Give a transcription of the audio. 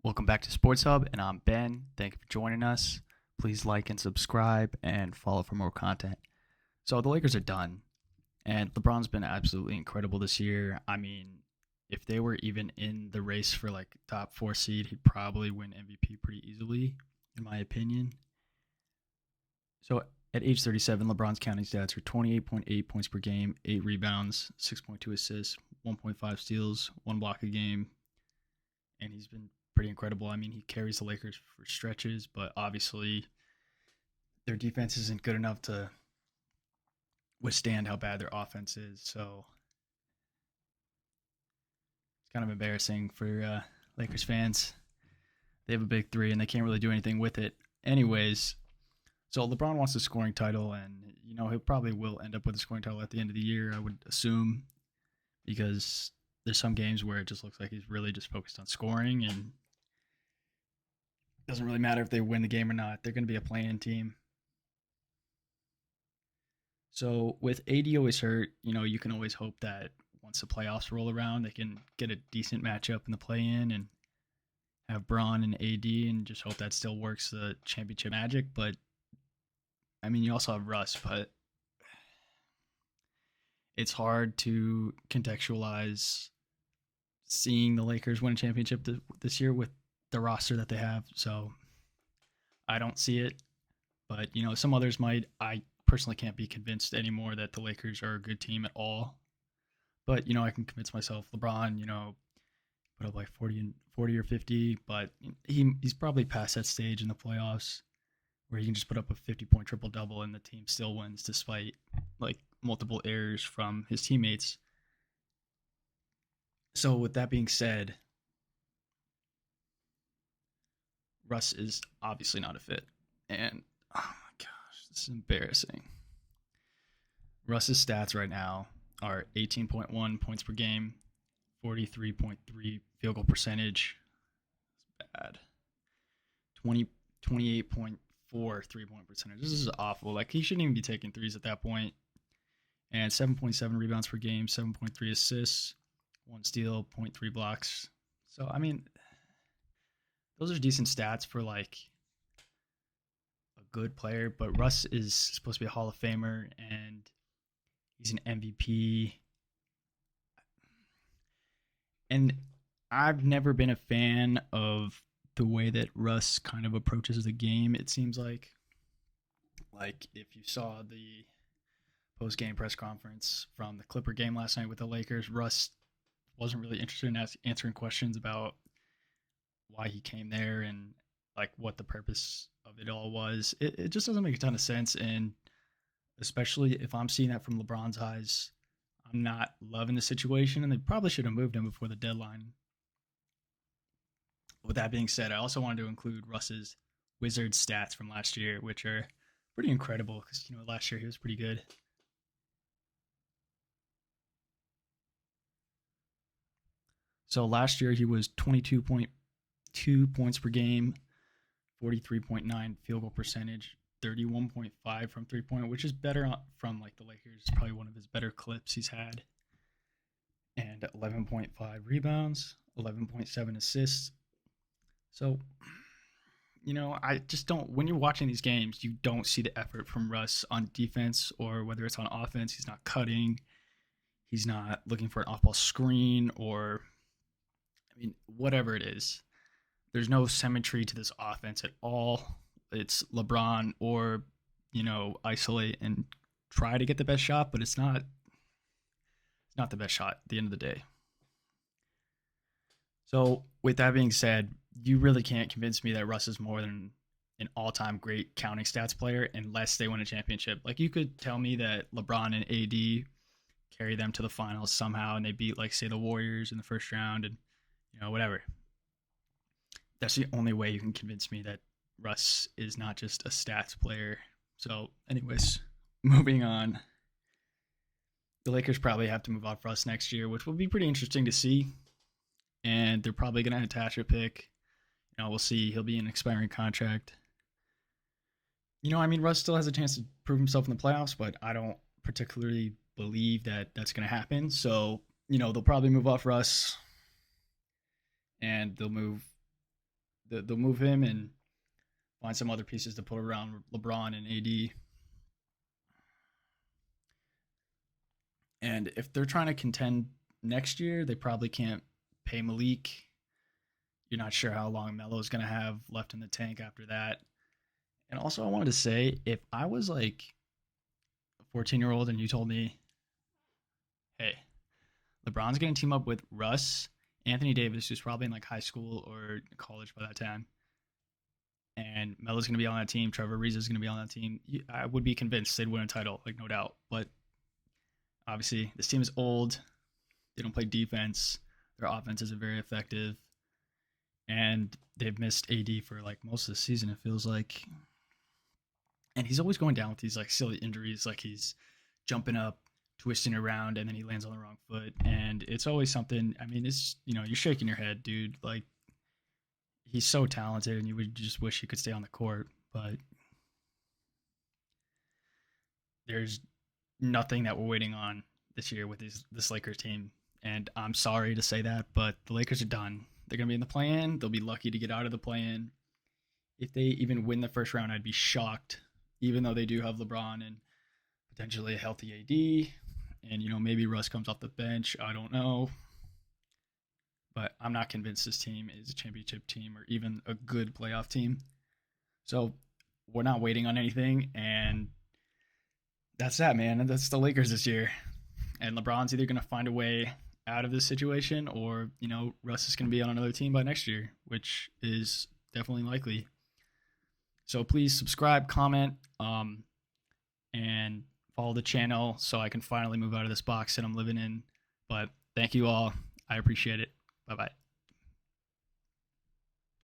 Welcome back to Sports Hub, and I'm Ben. Thank you for joining us. Please like and subscribe and follow for more content. So, the Lakers are done, and LeBron's been absolutely incredible this year. I mean, if they were even in the race for like top four seed, he'd probably win MVP pretty easily, in my opinion. So, at age 37, LeBron's counting stats are 28.8 points per game, 8 rebounds, 6.2 assists, 1.5 steals, 1 block a game, and he's been pretty incredible. I mean, he carries the Lakers for stretches, but obviously their defense isn't good enough to withstand how bad their offense is. So it's kind of embarrassing for Lakers fans. They have a big three and they can't really do anything with it. Anyways, so LeBron wants the scoring title, and he probably will end up with a scoring title at the end of the year, I would assume, because there's some games where it just looks like he's really just focused on scoring, and it doesn't really matter if they win the game or not. They're going to be a play-in team. So with AD always hurt, you can always hope that once the playoffs roll around, they can get a decent matchup in the play-in and have Braun and AD, and just hope that still works the championship magic. But I mean, you also have Russ, but it's hard to contextualize seeing the Lakers win a championship this year with the roster that they have. So I don't see it, but some others might. I personally can't be convinced anymore that the Lakers are a good team at all. But I can convince myself LeBron, put up like 40 or 50, but he's probably past that stage in the playoffs where he can just put up a 50-point triple double and the team still wins despite like multiple errors from his teammates. So with that being said, Russ is obviously not a fit. And oh my gosh, this is embarrassing. Russ's stats right now are 18.1 points per game, 43.3 field goal percentage. That's bad. 20, 28.4 3-point percentage. This is awful. Like, he shouldn't even be taking threes at that point. And 7.7 rebounds per game, 7.3 assists, 1 steal, zero point 0.3 blocks. So, I mean, those are decent stats for like a good player, but Russ is supposed to be a Hall of Famer and he's an MVP. And I've never been a fan of the way that Russ kind of approaches the game, it seems like if you saw the post-game press conference from the Clipper game last night with the Lakers, Russ wasn't really interested in answering questions about why he came there and like what the purpose of it all was. It just doesn't make a ton of sense, and especially if I'm seeing that from LeBron's eyes, I'm not loving the situation, and they probably should have moved him before the deadline. With that being said, I also wanted to include Russ's Wizards stats from last year, which are pretty incredible because last year he was pretty good. So last year he was 22.2 points per game, 43.9 field goal percentage, 31.5 from 3-point, which is better from like the Lakers. Probably one of his better clips he's had. And 11.5 rebounds, 11.7 assists. So, I just don't, when you're watching these games, you don't see the effort from Russ on defense, or whether it's on offense, he's not cutting. He's not looking for an off ball screen, or, I mean, whatever it is. There's no symmetry to this offense at all. It's LeBron or, isolate and try to get the best shot, but it's not the best shot at the end of the day. So, with that being said, you really can't convince me that Russ is more than an all-time great counting stats player unless they win a championship. Like, you could tell me that LeBron and AD carry them to the finals somehow and they beat, like, say, the Warriors in the first round and whatever. That's the only way you can convince me that Russ is not just a stats player. So, anyways, moving on. The Lakers probably have to move off Russ next year, which will be pretty interesting to see. And they're probably going to attach a pick. We'll see. He'll be an expiring contract. I mean, Russ still has a chance to prove himself in the playoffs, but I don't particularly believe that that's going to happen. So, they'll probably move off Russ and they'll move they'll move him and find some other pieces to put around LeBron and AD. And if they're trying to contend next year, they probably can't pay Malik. You're not sure how long Melo is going to have left in the tank after that. And also, I wanted to say, if I was like a 14-year-old and you told me, hey, LeBron's going to team up with Russ, Anthony Davis, who's probably in like high school or college by that time, and Melo's going to be on that team, Trevor Ariza is going to be on that team, I would be convinced they'd win a title, like no doubt. But obviously, this team is old. They don't play defense. Their offense isn't very effective. And they've missed AD for like most of the season, it feels like. And he's always going down with these like silly injuries, like he's jumping up, twisting around, and then he lands on the wrong foot. And it's always something. I mean, it's, you're shaking your head, dude. Like, he's so talented, and you would just wish he could stay on the court. But there's nothing that we're waiting on this year with this Lakers team. And I'm sorry to say that, but the Lakers are done. They're going to be in the play-in. They'll be lucky to get out of the play-in. If they even win the first round, I'd be shocked, even though they do have LeBron and potentially a healthy AD. And, maybe Russ comes off the bench. I don't know. But I'm not convinced this team is a championship team or even a good playoff team. So we're not waiting on anything. And that's that, man. That's the Lakers this year. And LeBron's either going to find a way out of this situation or, Russ is going to be on another team by next year, which is definitely likely. So please subscribe, comment, and follow the channel so I can finally move out of this box that I'm living in. But thank you all. I appreciate it. Bye-bye.